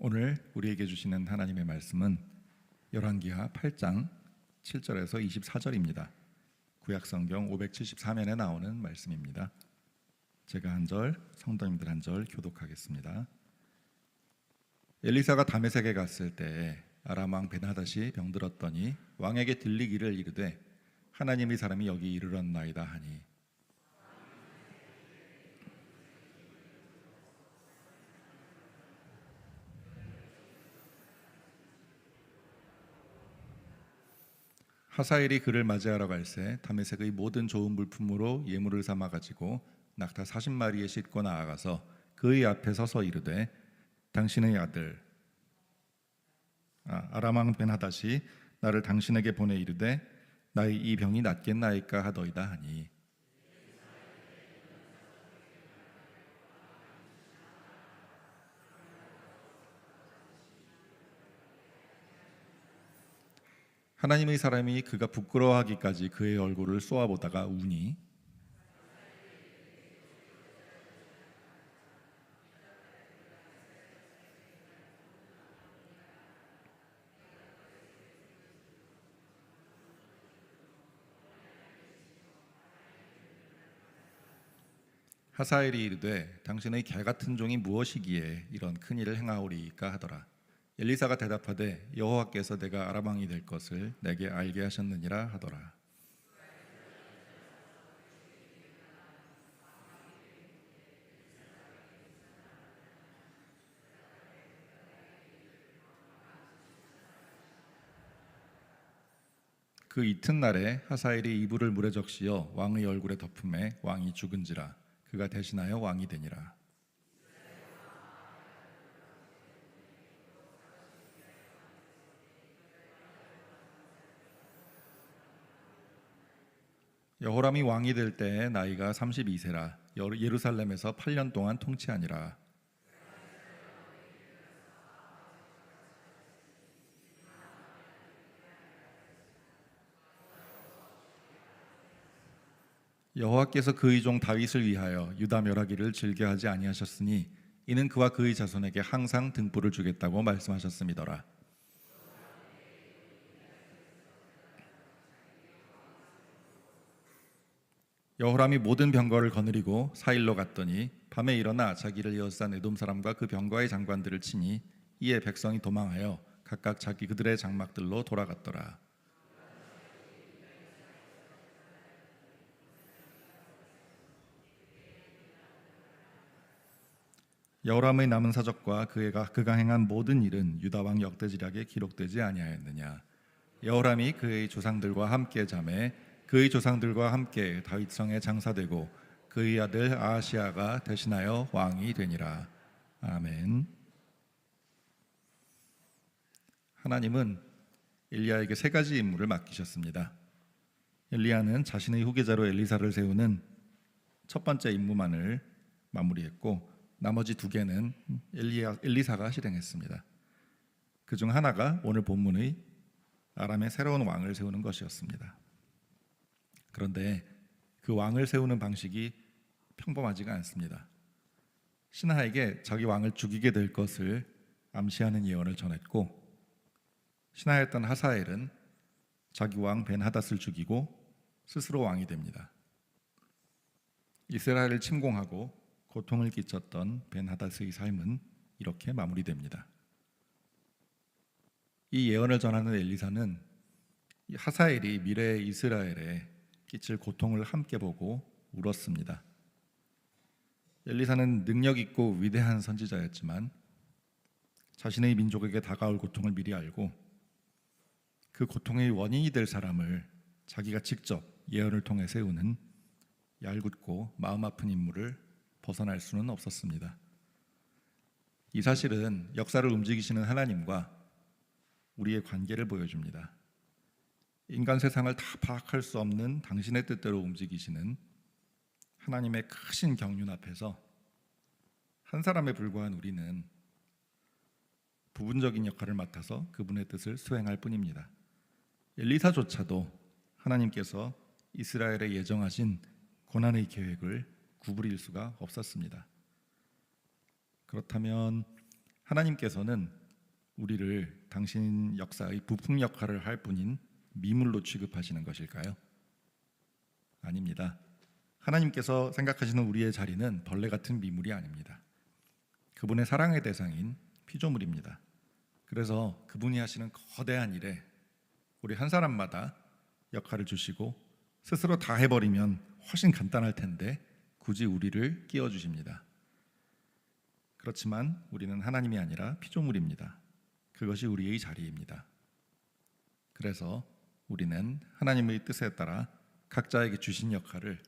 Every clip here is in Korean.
오늘 우리에게 주시는 하나님의 말씀은 열왕기하 8장 7절에서 24절입니다. 구약성경 574면에 나오는 말씀입니다. 제가 한 절, 성도님들 한 절 교독하겠습니다. 엘리사가 다메섹에 갔을 때 아람 왕 벤하닷이 병들었더니 왕에게 들리기를 이르되 하나님의 사람이 여기 이르렀나이다 하니 하사엘이 그를 맞이하러 갈새 다메섹의 모든 좋은 물품으로 예물을 삼아 가지고 낙타 40마리에 싣고 나아가서 그의 앞에 서서 이르되 당신의 아들 아람 왕 벤하닷이 나를 당신에게 보내 이르되 나의 이 병이 낫겠나이까 하더이다 하니 하나님의 사람이 그가 부끄러워하기까지 그의 얼굴을 쏘아보다가 우니 하사엘이 이르되 당신의 개 같은 종이 무엇이기에 이런 큰 일을 행하오리이까 하더라. 엘리사가 대답하되 여호와께서 내가 아람 왕이 될 것을 내게 알게 하셨느니라 하더라. 그 이튿날에 하사엘이 이불을 물에 적시어 왕의 얼굴에 덮음에 왕이 죽은지라 그가 대신하여 왕이 되니라. 여호람이 왕이 될 때에 나이가 32세라 예루살렘에서 8년 동안 통치하니라. 여호와께서 그의 종 다윗을 위하여 유다 멸하기를 즐겨하지 아니하셨으니 이는 그와 그의 자손에게 항상 등불을 주겠다고 말씀하셨음이더라. 여호람이 모든 병거를 거느리고 사일로 갔더니 밤에 일어나 자기를 에워싼 에돔 사람과 그 병거의 장관들을 치니 이에 백성이 도망하여 각각 자기 그들의 장막들로 돌아갔더라. 여호람의 남은 사적과 그가 행한 모든 일은 유다 왕 역대지략에 기록되지 아니하였느냐. 여호람이 그의 조상들과 함께 자매 그의 조상들과 함께 다윗성에 장사되고 그의 아들 아하시아가 대신하여 왕이 되니라. 아멘. 하나님은 엘리야에게 세 가지 임무를 맡기셨습니다. 엘리야는 자신의 후계자로 엘리사를 세우는 첫 번째 임무만을 마무리했고 나머지 두 개는 엘리사가 실행했습니다. 그중 하나가 오늘 본문의 아람의 새로운 왕을 세우는 것이었습니다. 그런데 그 왕을 세우는 방식이 평범하지가 않습니다. 신하에게 자기 왕을 죽이게 될 것을 암시하는 예언을 전했고 신하였던 하사엘은 자기 왕 벤하닷을 죽이고 스스로 왕이 됩니다. 이스라엘을 침공하고 고통을 끼쳤던 벤하닷의 삶은 이렇게 마무리됩니다. 이 예언을 전하는 엘리사는 하사엘이 미래의 이스라엘에 끼칠 고통을 함께 보고 울었습니다. 엘리사는 능력 있고 위대한 선지자였지만 자신의 민족에게 다가올 고통을 미리 알고 그 고통의 원인이 될 사람을 자기가 직접 예언을 통해 세우는 얄궂고 마음 아픈 인물을 벗어날 수는 없었습니다. 이 사실은 역사를 움직이시는 하나님과 우리의 관계를 보여줍니다. 인간 세상을 다 파악할 수 없는 당신의 뜻대로 움직이시는 하나님의 크신 경륜 앞에서 한 사람에 불과한 우리는 부분적인 역할을 맡아서 그분의 뜻을 수행할 뿐입니다. 엘리사조차도 하나님께서 이스라엘에 예정하신 고난의 계획을 구부릴 수가 없었습니다. 그렇다면 하나님께서는 우리를 당신 역사의 부품 역할을 할 뿐인 미물로 취급하시는 것일까요? 아닙니다. 하나님께서 생각하시는 우리의 자리는 벌레 같은 미물이 아닙니다. 그분의 사랑의 대상인 피조물입니다. 그래서 그분이 하시는 거대한 일에 우리 한 사람마다 역할을 주시고 스스로 다 해버리면 훨씬 간단할 텐데 굳이 우리를 끼워주십니다. 그렇지만 우리는 하나님이 아니라 피조물입니다. 그것이 우리의 자리입니다. 그래서 우리는 하나님의 뜻에 따라 각자에게 주신 역할을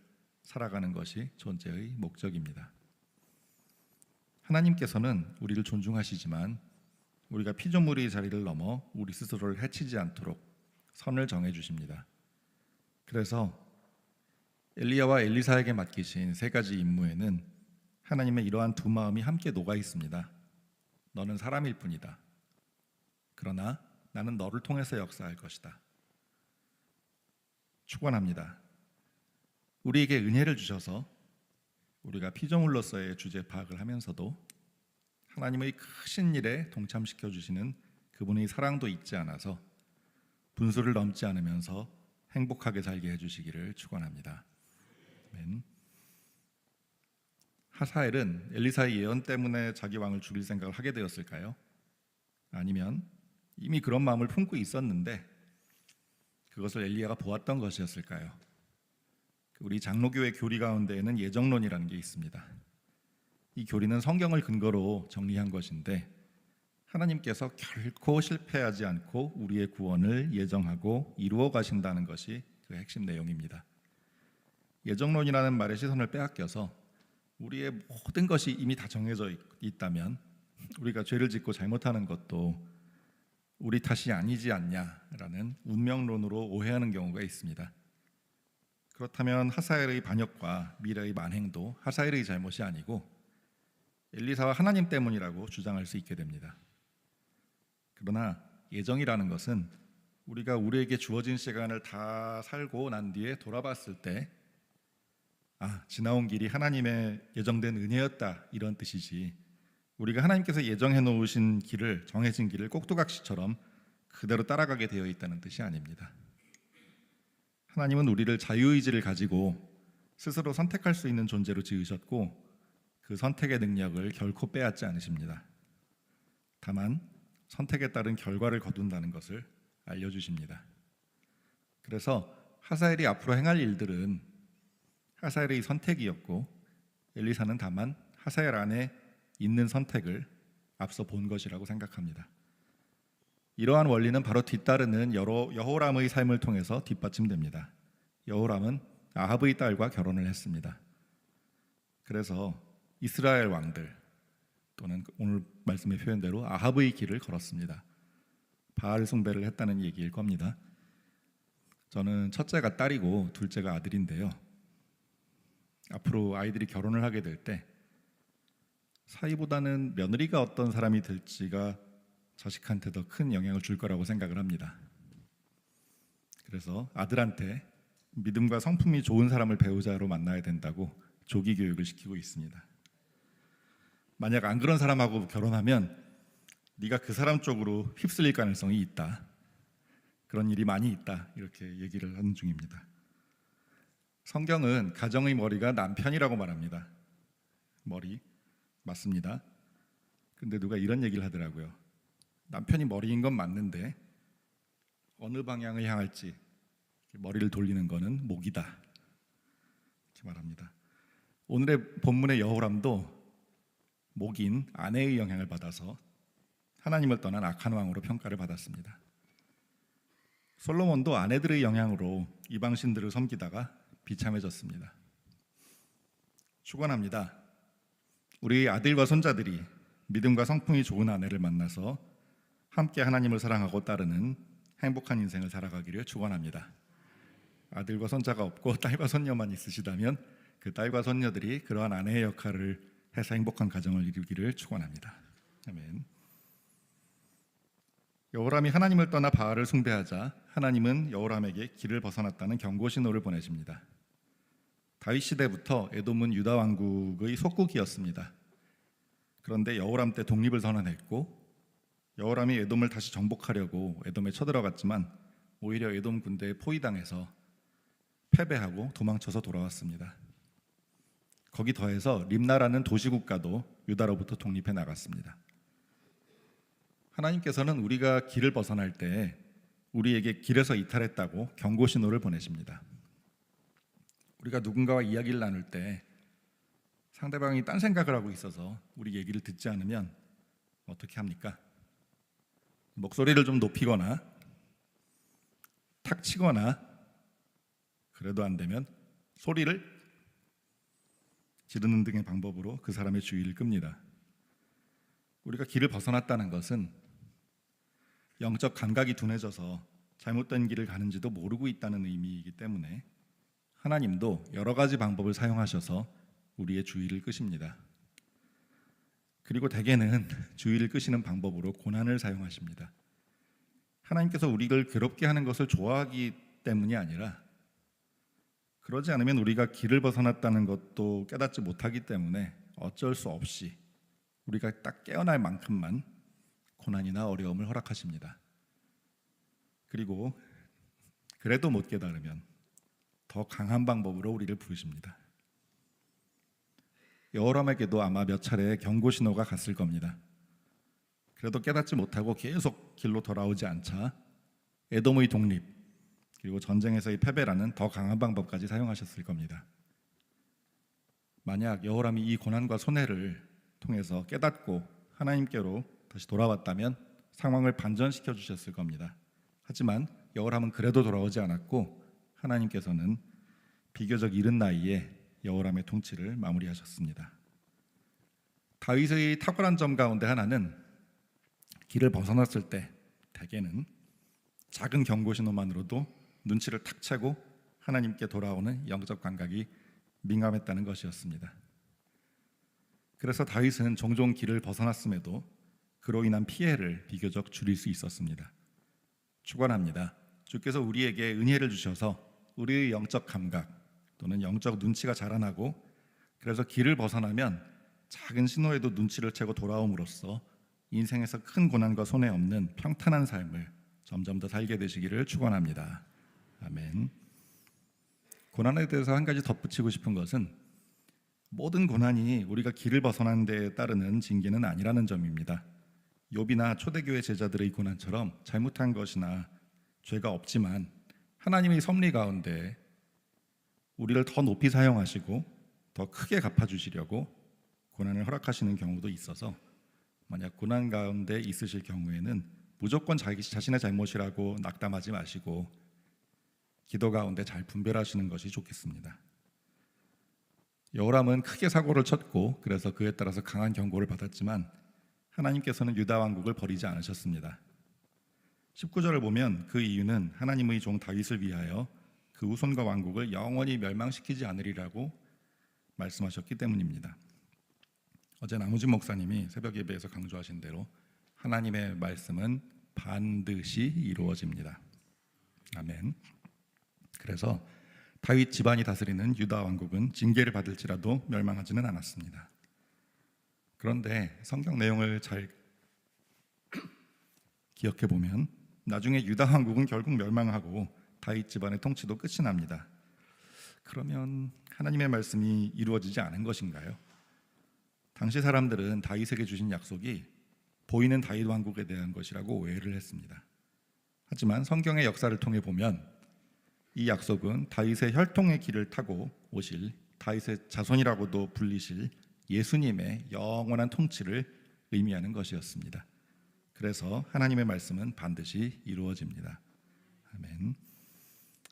살아가는 것이 존재의 목적입니다. 하나님께서는 우리를 존중하시지만 우리가 피조물의 자리를 넘어 우리 스스로를 해치지 않도록 선을 정해 주십니다. 그래서 엘리야와 엘리사에게 맡기신 세 가지 임무에는 하나님의 이러한 두 마음이 함께 녹아 있습니다. 너는 사람일 뿐이다. 그러나 나는 너를 통해서 역사할 것이다. 축원합니다. 우리에게 은혜를 주셔서 우리가 피조물로서의 주제 파악을 하면서도 하나님의 크신 일에 동참시켜 주시는 그분의 사랑도 잊지 않아서 분수를 넘지 않으면서 행복하게 살게 해주시기를 축원합니다. 아멘. 하사엘은 엘리사의 예언 때문에 자기 왕을 죽일 생각을 하게 되었을까요? 아니면 이미 그런 마음을 품고 있었는데 그것을 엘리야가 보았던 것이었을까요? 우리 장로교회 교리 가운데에는 예정론이라는 게 있습니다. 이 교리는 성경을 근거로 정리한 것인데 하나님께서 결코 실패하지 않고 우리의 구원을 예정하고 이루어 가신다는 것이 그 핵심 내용입니다. 예정론이라는 말의 시선을 빼앗겨서 우리의 모든 것이 이미 다 정해져 있다면 우리가 죄를 짓고 잘못하는 것도 우리 탓이 아니지 않냐라는 운명론으로 오해하는 경우가 있습니다. 그렇다면 하사엘의 반역과 미라의 만행도 하사엘의 잘못이 아니고 엘리사와 하나님 때문이라고 주장할 수 있게 됩니다. 그러나 예정이라는 것은 우리가 우리에게 주어진 시간을 다 살고 난 뒤에 돌아봤을 때 지나온 길이 하나님의 예정된 은혜였다 이런 뜻이지 우리가 하나님께서 예정해 놓으신 길을 정해진 길을 꼭두각시처럼 그대로 따라가게 되어 있다는 뜻이 아닙니다. 하나님은 우리를 자유의지를 가지고 스스로 선택할 수 있는 존재로 지으셨고 그 선택의 능력을 결코 빼앗지 않으십니다. 다만 선택에 따른 결과를 거둔다는 것을 알려주십니다. 그래서 하사엘이 앞으로 행할 일들은 하사엘의 선택이었고 엘리사는 다만 하사엘 안에 있는 선택을 앞서 본 것이라고 생각합니다. 이러한 원리는 바로 뒤따르는 여호람의 삶을 통해서 뒷받침됩니다. 여호람은 아합의 딸과 결혼을 했습니다. 그래서 이스라엘 왕들 또는 오늘 말씀의 표현대로 아합의 길을 걸었습니다. 바알 숭배를 했다는 얘기일 겁니다. 저는 첫째가 딸이고 둘째가 아들인데요. 앞으로 아이들이 결혼을 하게 될 때 사위보다는 며느리가 어떤 사람이 될지가 자식한테 더 큰 영향을 줄 거라고 생각을 합니다. 그래서 아들한테 믿음과 성품이 좋은 사람을 배우자로 만나야 된다고 조기 교육을 시키고 있습니다. 만약 안 그런 사람하고 결혼하면 네가 그 사람 쪽으로 휩쓸릴 가능성이 있다. 그런 일이 많이 있다. 이렇게 얘기를 하는 중입니다. 성경은 가정의 머리가 남편이라고 말합니다. 머리 맞습니다. 근데 누가 이런 얘기를 하더라고요. 남편이 머리인 건 맞는데 어느 방향을 향할지 머리를 돌리는 거는 목이다. 이렇게 말합니다. 오늘의 본문의 여호람도 목인 아내의 영향을 받아서 하나님을 떠난 악한 왕으로 평가를 받았습니다. 솔로몬도 아내들의 영향으로 이방신들을 섬기다가 비참해졌습니다. 축원합니다. 우리 아들과 손자들이 믿음과 성품이 좋은 아내를 만나서 함께 하나님을 사랑하고 따르는 행복한 인생을 살아가기를 축원합니다. 아들과 손자가 없고 딸과 손녀만 있으시다면 그 딸과 손녀들이 그러한 아내의 역할을 해서 행복한 가정을 이루기를 축원합니다. 아멘. 여호람이 하나님을 떠나 바알을 숭배하자 하나님은 여호람에게 길을 벗어났다는 경고 신호를 보내십니다. 다윗 시대부터 에돔은 유다 왕국의 속국이었습니다. 그런데 여호람 때 독립을 선언했고 여호람이 에돔을 다시 정복하려고 에돔에 쳐들어갔지만 오히려 에돔 군대에 포위당해서 패배하고 도망쳐서 돌아왔습니다. 거기 더해서 림나라는 도시국가도 유다로부터 독립해 나갔습니다. 하나님께서는 우리가 길을 벗어날 때 우리에게 길에서 이탈했다고 경고 신호를 보내십니다. 우리가 누군가와 이야기를 나눌 때 상대방이 딴 생각을 하고 있어서 우리 얘기를 듣지 않으면 어떻게 합니까? 목소리를 좀 높이거나 탁 치거나, 그래도 안 되면 소리를 지르는 등의 방법으로 그 사람의 주의를 끕니다. 우리가 길을 벗어났다는 것은 영적 감각이 둔해져서 잘못된 길을 가는지도 모르고 있다는 의미이기 때문에 하나님도 여러 가지 방법을 사용하셔서 우리의 주의를 끄십니다. 그리고 대개는 주의를 끄시는 방법으로 고난을 사용하십니다. 하나님께서 우리를 괴롭게 하는 것을 좋아하기 때문이 아니라 그러지 않으면 우리가 길을 벗어났다는 것도 깨닫지 못하기 때문에 어쩔 수 없이 우리가 딱 깨어날 만큼만 고난이나 어려움을 허락하십니다. 그리고 그래도 못 깨달으면 더 강한 방법으로 우리를 부르십니다. 여호람에게도 아마 몇 차례 경고 신호가 갔을 겁니다. 그래도 깨닫지 못하고 계속 길로 돌아오지 않자 에돔의 독립 그리고 전쟁에서의 패배라는 더 강한 방법까지 사용하셨을 겁니다. 만약 여호람이 이 고난과 손해를 통해서 깨닫고 하나님께로 다시 돌아왔다면 상황을 반전시켜 주셨을 겁니다. 하지만 여호람은 그래도 돌아오지 않았고 하나님께서는 비교적 이른 나이에 여호람의 통치를 마무리하셨습니다. 다윗의 탁월한 점 가운데 하나는 길을 벗어났을 때 대개는 작은 경고 신호만으로도 눈치를 탁 채고 하나님께 돌아오는 영적 감각이 민감했다는 것이었습니다. 그래서 다윗은 종종 길을 벗어났음에도 그로 인한 피해를 비교적 줄일 수 있었습니다. 축원합니다. 주께서 우리에게 은혜를 주셔서 우리의 영적 감각 또는 영적 눈치가 자라나고 그래서 길을 벗어나면 작은 신호에도 눈치를 채고 돌아옴으로써 인생에서 큰 고난과 손해 없는 평탄한 삶을 점점 더 살게 되시기를 축원합니다. 아멘. 고난에 대해서 한 가지 덧붙이고 싶은 것은 모든 고난이 우리가 길을 벗어나는 데 따르는 징계는 아니라는 점입니다. 욥이나 초대교회 제자들의 고난처럼 잘못한 것이나 죄가 없지만 하나님의 섭리 가운데 우리를 더 높이 사용하시고 더 크게 갚아주시려고 고난을 허락하시는 경우도 있어서 만약 고난 가운데 있으실 경우에는 무조건 자기 자신의 잘못이라고 낙담하지 마시고 기도 가운데 잘 분별하시는 것이 좋겠습니다. 여호람은 크게 사고를 쳤고 그래서 그에 따라서 강한 경고를 받았지만 하나님께서는 유다 왕국을 버리지 않으셨습니다. 19절을 보면 그 이유는 하나님의 종 다윗을 위하여 그 후손과 왕국을 영원히 멸망시키지 않으리라고 말씀하셨기 때문입니다. 어제 남우진 목사님이 새벽 예배에서 강조하신 대로 하나님의 말씀은 반드시 이루어집니다. 아멘. 그래서 다윗 집안이 다스리는 유다 왕국은 징계를 받을지라도 멸망하지는 않았습니다. 그런데 성경 내용을 잘 기억해 보면 나중에 유다 왕국은 결국 멸망하고 다윗 집안의 통치도 끝이 납니다. 그러면 하나님의 말씀이 이루어지지 않은 것인가요? 당시 사람들은 다윗에게 주신 약속이 보이는 다윗 왕국에 대한 것이라고 오해를 했습니다. 하지만 성경의 역사를 통해 보면 이 약속은 다윗의 혈통의 길을 타고 오실 다윗의 자손이라고도 불리실 예수님의 영원한 통치를 의미하는 것이었습니다. 그래서 하나님의 말씀은 반드시 이루어집니다. 아멘.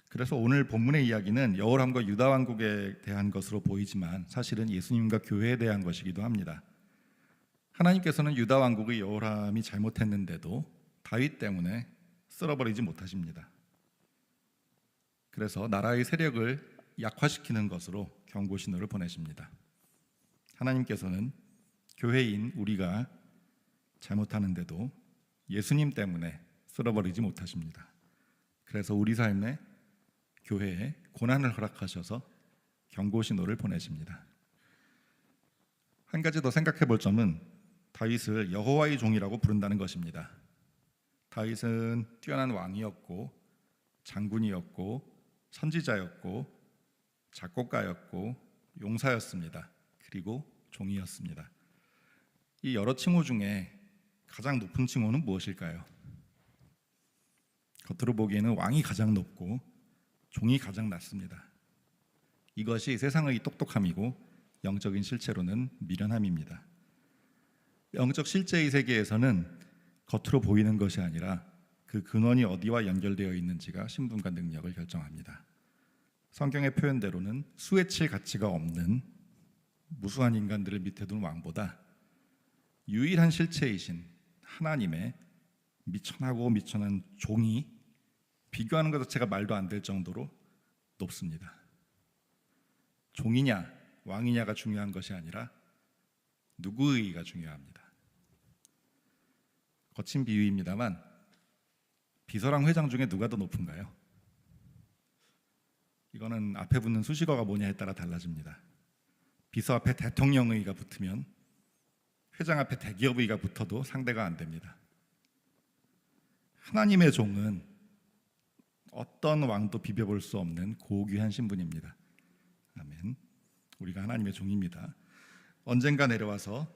그래서 오늘 본문의 이야기는 여호람과 유다 왕국에 대한 것으로 보이지만 사실은 예수님과 교회에 대한 것이기도 합니다. 하나님께서는 유다 왕국의 여호람이 잘못했는데도 다윗 때문에 쓸어버리지 못하십니다. 그래서 나라의 세력을 약화시키는 것으로 경고 신호를 보내십니다. 하나님께서는 교회인 우리가 잘못하는데도 예수님 때문에 쓸어버리지 못하십니다. 그래서 우리 삶에 교회에 고난을 허락하셔서 경고 신호를 보내십니다. 한 가지 더 생각해 볼 점은 다윗을 여호와의 종이라고 부른다는 것입니다. 다윗은 뛰어난 왕이었고 장군이었고 선지자였고 작곡가였고 용사였습니다. 그리고 종이었습니다. 이 여러 칭호 중에 가장 높은 칭호는 무엇일까요? 겉으로 보기에는 왕이 가장 높고 종이 가장 낮습니다. 이것이 세상의 똑똑함이고 영적인 실체로는 미련함입니다. 영적 실제의 세계에서는 겉으로 보이는 것이 아니라 그 근원이 어디와 연결되어 있는지가 신분과 능력을 결정합니다. 성경의 표현대로는 수에 칠 가치가 없는 무수한 인간들을 밑에 둔 왕보다 유일한 실체이신 하나님의 미천하고 미천한 종이 비교하는 것 자체가 말도 안 될 정도로 높습니다. 종이냐 왕이냐가 중요한 것이 아니라 누구의가 중요합니다. 거친 비유입니다만 비서랑 회장 중에 누가 더 높은가요? 이거는 앞에 붙는 수식어가 뭐냐에 따라 달라집니다. 비서 앞에 대통령의가 붙으면 회장 앞에 대기업의가 붙어도 상대가 안 됩니다. 하나님의 종은 어떤 왕도 비벼볼 수 없는 고귀한 신분입니다. 아멘. 우리가 하나님의 종입니다. 언젠가 내려와서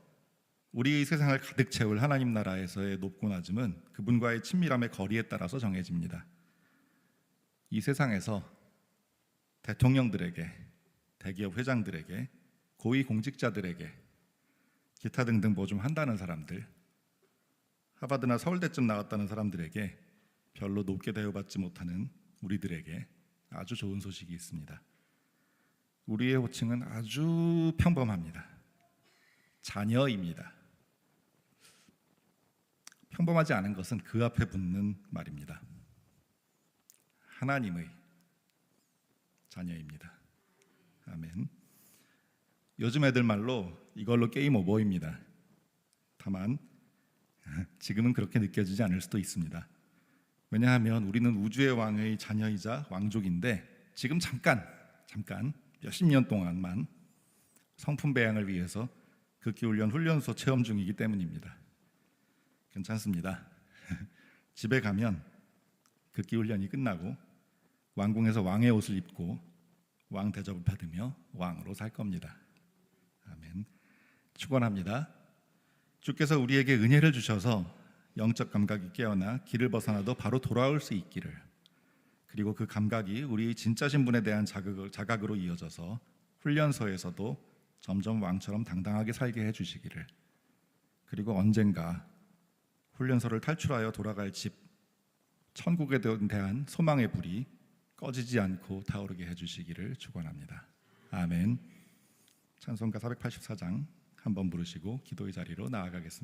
우리의 세상을 가득 채울 하나님 나라에서의 높고 낮음은 그분과의 친밀함의 거리에 따라서 정해집니다. 이 세상에서 대통령들에게, 대기업 회장들에게, 고위 공직자들에게, 기타 등등 뭐 좀 한다는 사람들, 하버드나 서울대쯤 나왔다는 사람들에게 별로 높게 대우받지 못하는 우리들에게 아주 좋은 소식이 있습니다. 우리의 호칭은 아주 평범합니다. 자녀입니다. 평범하지 않은 것은 그 앞에 붙는 말입니다. 하나님의 자녀입니다. 아멘. 요즘 애들 말로 이걸로 게임 오버입니다. 다만 지금은 그렇게 느껴지지 않을 수도 있습니다. 왜냐하면 우리는 우주의 왕의 자녀이자 왕족인데 지금 잠깐 몇십 년 동안만 성품 배양을 위해서 극기훈련 훈련소 체험 중이기 때문입니다. 괜찮습니다. 집에 가면 극기훈련이 끝나고 왕궁에서 왕의 옷을 입고 왕 대접을 받으며 왕으로 살 겁니다. 아멘. 축원합니다. 주께서 우리에게 은혜를 주셔서 영적 감각이 깨어나 길을 벗어나도 바로 돌아올 수 있기를, 그리고 그 감각이 우리의 진짜 신분에 대한 자각으로 이어져서 훈련소에서도 점점 왕처럼 당당하게 살게 해주시기를, 그리고 언젠가 훈련소를 탈출하여 돌아갈 집 천국에 대한 소망의 불이 꺼지지 않고 타오르게 해주시기를 축원합니다. 아멘. 찬송가 484장 한번 부르시고 기도의 자리로 나아가겠습니다.